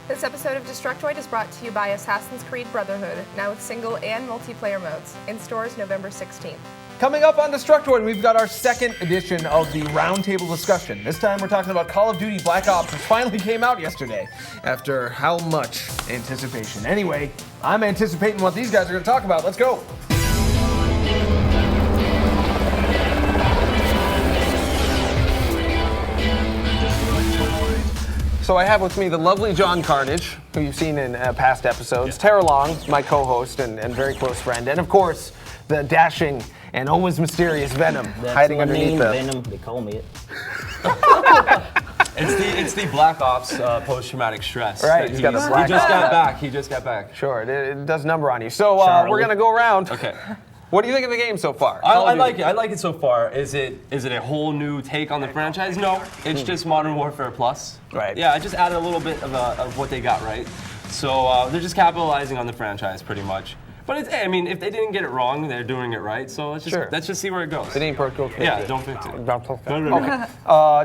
This episode of Destructoid is brought to you by Assassin's Creed Brotherhood, now with single and multiplayer modes. In stores November 16th. Coming up on Destructoid, we've got our second edition of the roundtable discussion. This time we're talking about Call of Duty Black Ops, which finally came out yesterday after how much anticipation. Anyway, I'm anticipating what these guys are going to talk about. Let's go. So I have with me the lovely John Carnage, who you've seen in past episodes, Tara Long, my co-host and very close friend, and of course, the dashing and always mysterious Venom, hiding underneath the... Venom, they call me it. It's the Black Ops post-traumatic stress. Right, he's got the black... He just got back. Sure, it does number on you. So we're gonna go around. Okay. What do you think of the game so far? I like it. I like it so far. Is it a whole new take on the franchise? No, it's just Modern Warfare Plus. Right. Yeah, I just added a little bit of what they got right. So they're just capitalizing on the franchise pretty much. But it's, I mean, if they didn't get it wrong, they're doing it right. So let's just see where it goes. It ain't broke. Yeah, don't fix it. Okay.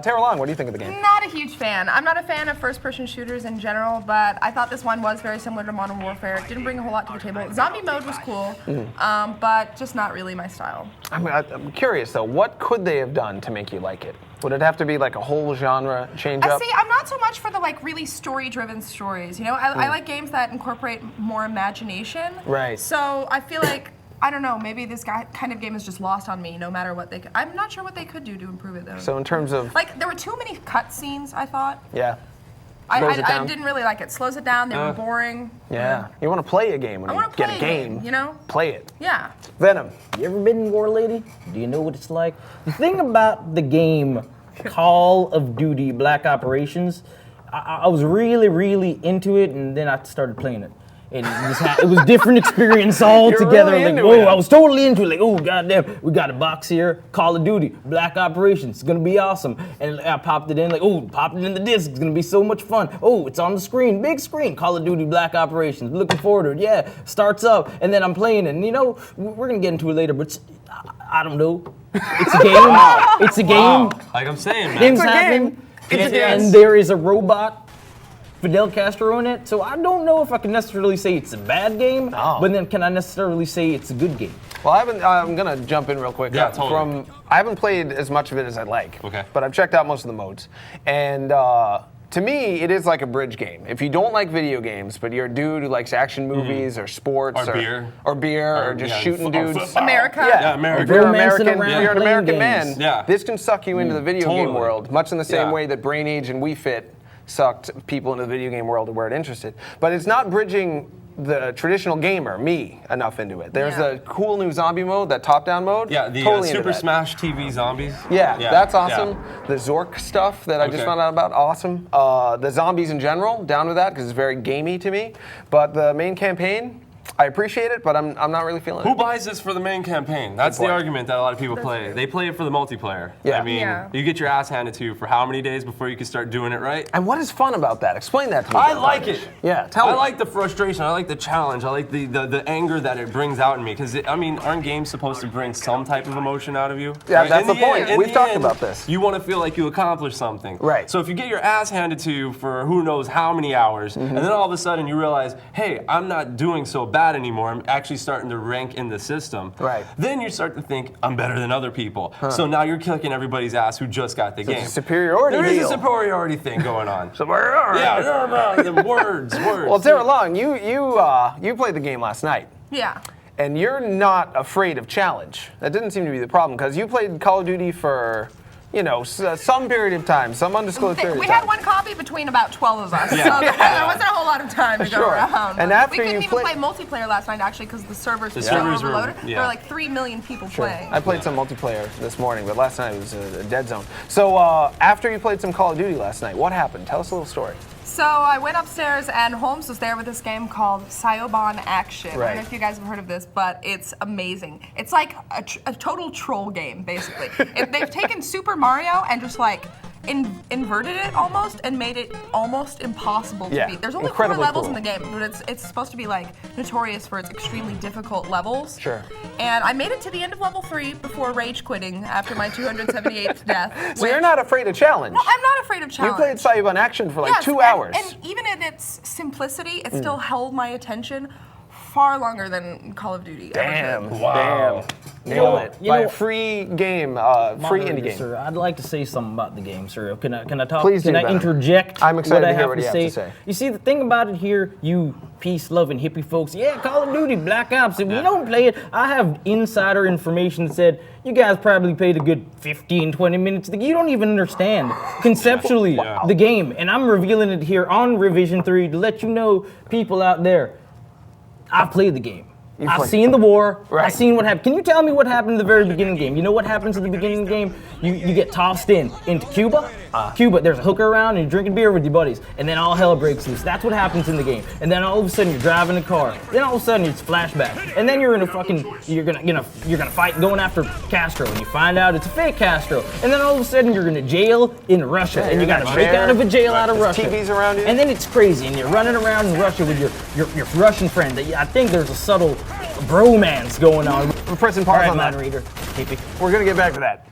Tara Long, what do you think of the game? Not a huge fan. I'm not a fan of first-person shooters in general, but I thought this one was very similar to Modern Warfare. It didn't bring a whole lot to the table. Zombie mode was cool, but just not really my style. I'm curious though, what could they have done to make you like it? Would it have to be like a whole genre change up? See, I'm not so much for the like really story-driven stories. You know, I like games that incorporate more imagination. Right. So I feel like, I don't know, maybe this kind of game is just lost on me no matter what they could. I'm not sure what they could do to improve it though. So in terms of... Like, there were too many cutscenes, I thought. Yeah. I didn't really like it. Slows it down, they were boring. Yeah. You want to play a game when you get a game, you know? Play it. Yeah. Venom. You ever been in War Lady? Do you know what it's like? The thing about the game Call of Duty Black Operations, I was really, really into it, and then I started playing it. And it was different experience altogether. Really like, whoa, I was totally into it. Like, oh, goddamn, we got a box here, Call of Duty, Black Operations. It's gonna be awesome. And I popped it in, like, oh, popped it in the disc. It's gonna be so much fun. Oh, it's on the screen, big screen, Call of Duty Black Operations. Looking forward to it. Yeah, starts up, and then I'm playing it. And you know, we're gonna get into it later, but I don't know. It's a game. It's a game. Like I'm saying, man. Things happen. And there is a robot, Fidel Castro, in it. So I don't know if I can necessarily say it's a bad game, but then can I necessarily say it's a good game? Well, I'm gonna jump in real quick. Yeah, totally. I haven't played as much of it as I'd like. Okay. But I've checked out most of the modes. And to me, it is like a bridge game. If you don't like video games, but you're a dude who likes action movies or sports or beer or just shooting dudes. America. Yeah, America. If you're Romancing American, around you're an playing American games. man. This can suck you into the video game world, much in the same Yeah. way that Brain Age and Wii Fit sucked people into the video game world who weren't interested. But it's not bridging the traditional gamer, me, enough into it. There's a cool new zombie mode, that top-down mode. Yeah, the totally Super Smash TV zombies. Yeah, that's awesome. Yeah. The Zork stuff that I just found out about, awesome. The zombies in general, down with that, because it's very gamey to me. But the main campaign, I appreciate it, but I'm not really feeling it. Who buys this for the main campaign? That's the argument that a lot of people play. They play it for the multiplayer. Yeah. I mean, you get your ass handed to you for how many days before you can start doing it right? And what is fun about that? Explain that to me. I like it. Yeah, tell me. I like the frustration. I like the challenge. I like the anger that it brings out in me. Because, I mean, aren't games supposed to bring some type of emotion out of you? Yeah, right? that's the point. We've talked about this. You want to feel like you accomplished something. Right. So if you get your ass handed to you for who knows how many hours, and then all of a sudden you realize, hey, I'm not doing so bad anymore. I'm actually starting to rank in the system. Right. Then you start to think, I'm better than other people. So now you're kicking everybody's ass who just got the game. It's a superiority There is deal. a superiority thing going on. Superiority. Yeah, the words. Well, Tara Long, you played the game last night. Yeah. And you're not afraid of challenge. That didn't seem to be the problem, because you played Call of Duty for, you know, some period of time, some undisclosed period of time. We had one copy between about 12 of us, so there wasn't a whole lot of time to go around. And after we couldn't you even play multiplayer last night, actually, because the servers were servers were- overloaded. yeah. There were like 3 million people playing. I played some multiplayer this morning, but last night was a dead zone. So after you played some Call of Duty last night, what happened? Tell us a little story. So I went upstairs and Holmes was there with this game called Sayoban Action. I Right. don't know if you guys have heard of this, but it's amazing. It's like a total troll game, basically. They've taken Super Mario and just like inverted it almost and made it almost impossible to beat. There's only 4 levels in the game, but it's supposed to be like notorious for its extremely difficult levels. Sure. And I made it to the end of level 3 before rage quitting after my 278th death. So you're not afraid of challenge? No, I'm not afraid of challenge. You played Cyber Action for like Yes, 2 hours. And even in its simplicity, it still held my attention far longer than Call of Duty. Damn. Wow. Nailed it. You By know- a free game, free indie game. Sir, I'd like to say something about the game, sir. Can I talk? Please do, Can I Venom. interject? I'm excited what I to hear have what to you have say? to say. You see, the thing about it here, you peace-loving hippie folks, yeah, Call of Duty, Black Ops. If we don't play it, I have insider information that said you guys probably played a good 15, 20 minutes. You don't even understand conceptually the game, and I'm revealing it here on Revision 3 to let you know, people out there, I played the game. I've seen the war. Right. I've seen what happened. Can you tell me what happened at the very beginning of the game? You know what happens at the beginning of the game? You get tossed into Cuba. Cuba, there's a hooker around and you're drinking beer with your buddies, and then all hell breaks loose. That's what happens in the game. And then all of a sudden you're driving a car. Then all of a sudden it's flashback. And then you're in a fucking you're gonna fight going after Castro, and you find out it's a fake Castro. And then all of a sudden you're in a jail in Russia, and you gotta break out of a jail out of Russia. TVs around you. And then it's crazy, and you're running around in Russia with your Russian friend. I think there's a subtle bromance going on. I'm pressing All pause right, on that. moderator. We're gonna get back to that.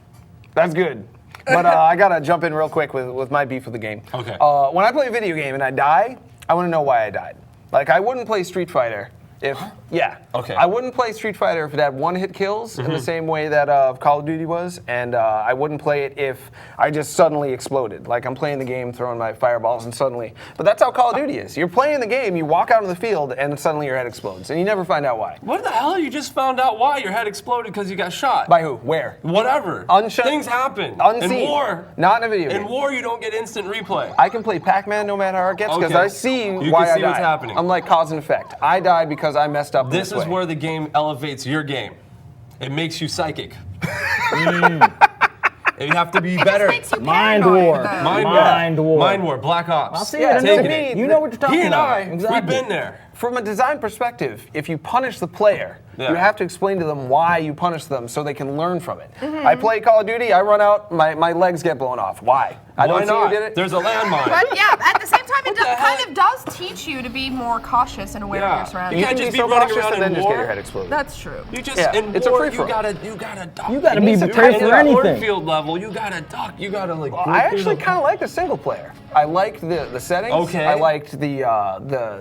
That's good. But I gotta jump in real quick with my beef with the game. Okay. When I play a video game and I die, I want to know why I died. Like, I wouldn't play Street Fighter if, Okay. I wouldn't play Street Fighter if it had one-hit kills in the same way that Call of Duty was, and I wouldn't play it if I just suddenly exploded. Like, I'm playing the game, throwing my fireballs, and suddenly. But that's how Call of Duty is. You're playing the game, you walk out on the field, and suddenly your head explodes, and you never find out why. What the hell? You just found out why your head exploded because you got shot. By who? Where? Whatever. Unseen. Things happen. Unseen. In war. Not in a video game. In war, you don't get instant replay. I can play Pac-Man no matter how it gets because Okay. I see You why can I see died. what's happening. I'm like cause and effect. I died because I messed up This this is way. where the game elevates your game. It makes you psychic. You have to be It better. just makes you Mind paranoid, war. though. Mind war. Mind War. Black Ops. I'll see Yeah, it. to I me, know. You know what you're talking He and about. I, Exactly. we've been there. From a design perspective, if you punish the player, Yeah. you have to explain to them why you punish them so they can learn from it. Mm-hmm. I play Call of Duty, I run out, my legs get blown off. Why? I Why don't not? see you did it. There's a landmine. But yeah, at the same time, it the kind heck? of does teach you to be more cautious and aware of your Yeah. surroundings. you can't can just be be so running cautious around and then in just get war. your head exploded. That's true. You just Yeah, in it's a war, free-for-all. you gotta duck. You gotta be needs to prepared tighten for it up. anything. Cornfield level, you gotta duck. You gotta like. I actually kind of like the single player. I liked the settings. Okay. I liked the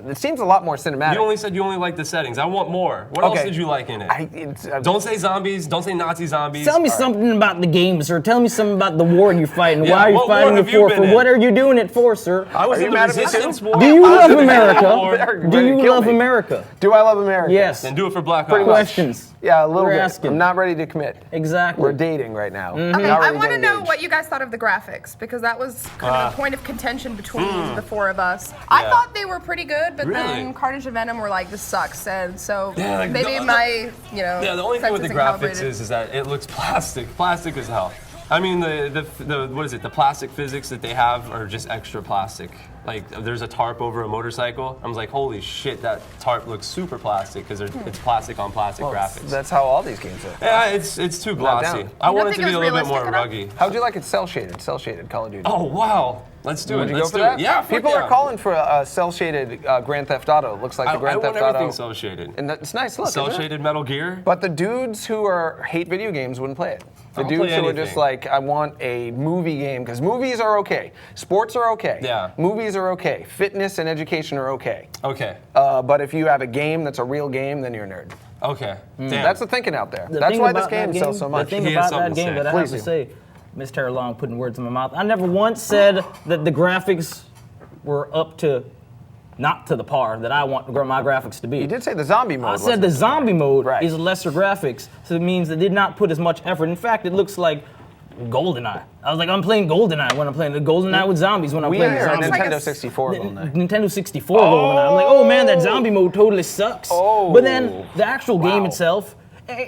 it seems a lot more cinematic. You only said you only like the settings. I want more. What else Okay. did you like in it? it's, Don't say zombies. Don't say Nazi zombies. Tell me something about the game, sir. Tell me something about the war you're fighting. Yeah, Why are you what war fighting it have you for? been For in? what are you doing it for, sir? I was Are you in the mad at me too? resistance war. Do you I was love in the America? war. They're Do ready to you kill love me. America? Do I love America? Yes. Then do it for Black Pretty Ops. much. Questions. Yeah, a little We're bit. asking. I'm not ready to commit. Exactly. We're dating right now. Okay, Not I ready want to get know engaged. what you guys thought of the graphics because that was kind of a point of contention between the 4 of us. I Yeah. thought they were pretty good, but Really? then Carnage and Venom were like, "This sucks," and so Yeah, like, maybe the- my Yeah, the only thing with the senses graphics incalibrated. is that it looks plastic as hell. I mean, the what is it? The plastic physics that they have are just extra plastic. Like, there's a tarp over a motorcycle. I was like, holy shit, that tarp looks super plastic because it's plastic on plastic graphics. That's how all these games are. Yeah, it's too glossy. down. I You want don't it to think be it a was little bit more realistic enough? ruggy. How'd you like it cell shaded Call of Duty? Oh wow, let's do Would it. you Let's go for do that? it. Yeah, fuck People yeah. are calling for a cell shaded Grand Theft Auto. It looks like the I Grand want Theft everything Auto. cell shaded. And it's nice look. Cell isn't it? shaded Metal Gear. But the dudes who hate video games wouldn't play it. The I'll dudes play who are anything. just like, I want a movie game, because movies are okay. Sports are okay. Yeah. Movies are okay. Fitness and education are okay. Okay. But if you have a game that's a real game, then you're a nerd. Okay. Damn. That's the thinking out there. The That's thing why this about that game sells so much. The thing He has about that something to game say. that I have Please to do. say, Miss Terra Long putting words in my mouth. I never once said that the graphics were up to, not to the par that I want my graphics to be. You did say the zombie mode. I said the zombie mode Right. is lesser graphics, so it means they did not put as much effort. In fact, it looks like GoldenEye. I was like, I'm playing GoldenEye when I'm playing the GoldenEye with zombies when I'm We playing are a zombies. like a Nintendo 64 GoldenEye. Nintendo 64 GoldenEye. I'm like, oh man, that zombie mode totally sucks. Oh. But then the actual game Wow. itself,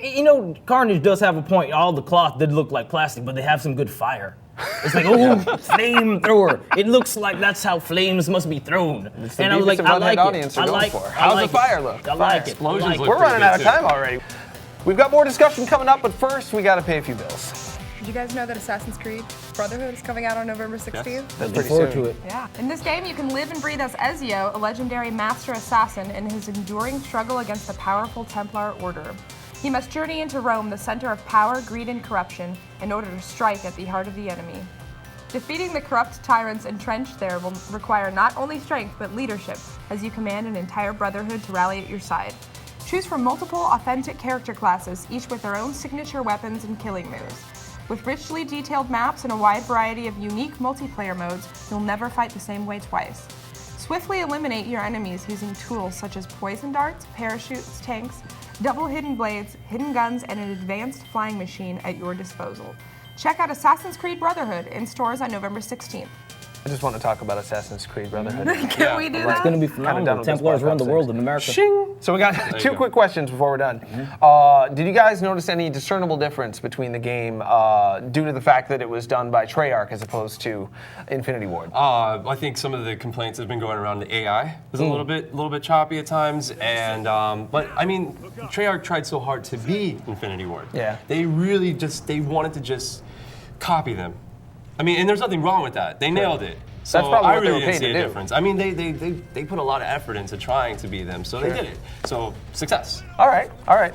you know, Carnage does have a point. All the cloth did look like plastic, but they have some good fire. It's like, oh, flamethrower. It looks like that's how flames must be thrown. the And I was Beavis like, and I Butthead like audience it. are I going like for. it. How's I like the fire it. look? I like it. Explosions I like look it. We're running pretty out of good, too. time already. We've got more discussion coming up, but first we got to pay a few bills. you guys know that Assassin's Creed Brotherhood is coming out on November 16th? That's Looking pretty forward soon. to it. Yeah. In this game, you can live and breathe as Ezio, a legendary master assassin, in his enduring struggle against the powerful Templar Order. He must journey into Rome, the center of power, greed, and corruption, in order to strike at the heart of the enemy. Defeating the corrupt tyrants entrenched there will require not only strength, but leadership, as you command an entire brotherhood to rally at your side. Choose from multiple authentic character classes, each with their own signature weapons and killing moves. With richly detailed maps and a wide variety of unique multiplayer modes, you'll never fight the same way twice. Swiftly eliminate your enemies using tools such as poison darts, parachutes, tanks, double hidden blades, hidden guns, and an advanced flying machine at your disposal. Check out Assassin's Creed Brotherhood in stores on November 16th. I just want to talk about Assassin's Creed Brotherhood. Can we do It's that? going to be done phenomenal. with this Templars Black run the Ops world 6. in America. So we got you two go. quick questions before we're done. Did you guys notice any discernible difference between the game due to the fact that it was done by Treyarch as opposed to Infinity Ward? I think some of the complaints that have been going around the AI is a little bit choppy at times, and but I mean, Treyarch tried so hard to be Infinity Ward. Yeah. They really they wanted to just copy them. I mean, and there's nothing wrong with that. They nailed it. So That's probably I what they really were didn't paid see to a do. difference. I mean, they put a lot of effort into trying to be them, so they did it. So success. All right,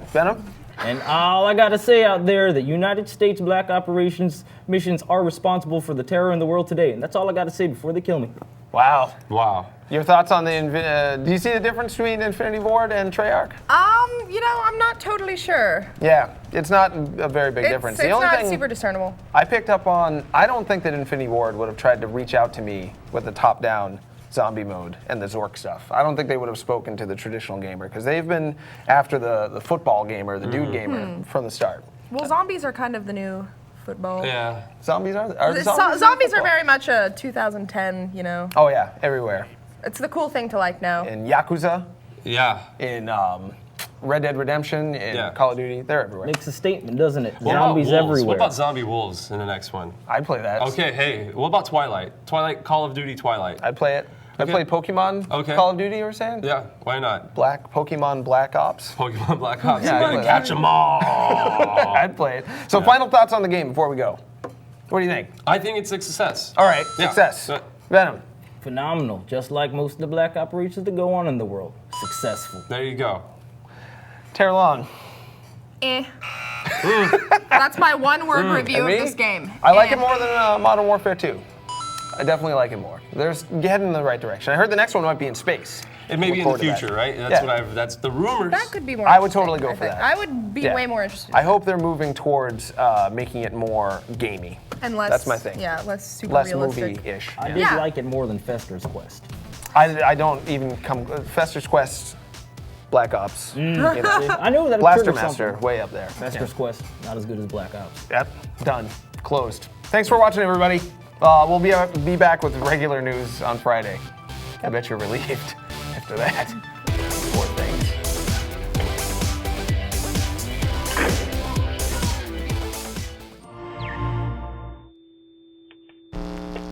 Venom. And all I gotta say out there, that United States Black Operations missions are responsible for the terror in the world today. And that's all I gotta say before they kill me. Wow. Wow. Your thoughts on the do you see the difference between Infinity Ward and Treyarch? I'm not totally sure. Yeah, it's not a very big difference. It's The only not thing super discernible. I picked up on, I don't think that Infinity Ward would have tried to reach out to me with the top-down zombie mode and the Zork stuff. I don't think they would have spoken to the traditional gamer because they've been after the football gamer, the dude gamer from the start. Well, zombies are kind of the new football. Yeah. Zombies are Zombies are very much a 2010, Oh yeah, everywhere. It's the cool thing to like now. In Yakuza, Yeah. in Red Dead Redemption, in Yeah. Call of Duty, they're everywhere. Makes a statement, doesn't it? What about Zombies wolves? everywhere. What about zombie wolves in the next one? I'd play that. Okay, hey, what about Twilight? Call of Duty Twilight. I'd play it. I Okay. played Pokemon Okay. Call of Duty, you were saying? Yeah, why not? Pokemon Black Ops. Pokemon Black Ops. Yeah, You I'd gotta play catch them all. I'd play it. So final thoughts on the game before we go. What do you think? I think it's a success. All right, Yeah. success. Uh, Venom. Phenomenal. Just like most of the Black Operations that go on in the world. Successful. There you go. Terlong. That's my one-word review of Me? this game. I like it more than Modern Warfare 2. I definitely like it more. There's heading in the right direction. I heard the next one might be in space. It may Look be in the forward to that. future, right? That's Yeah. what That's the rumors. That could be more. I would interesting, totally go I for think. that. I would be Yeah. way more interested. I hope they're moving towards making it more gamey. And less. That's my thing. Yeah, less super Less realistic. movie-ish. I did Yeah. like it more than Fester's Quest. I don't even come. Fester's Quest, Black Ops. You know. I know that Blaster triggered Master, something. way up there. Fester's Quest, not as good as Black Ops. Yep, done. Closed. Thanks for watching, everybody. We'll be back with regular news on Friday. I bet you're relieved after that. Poor thing.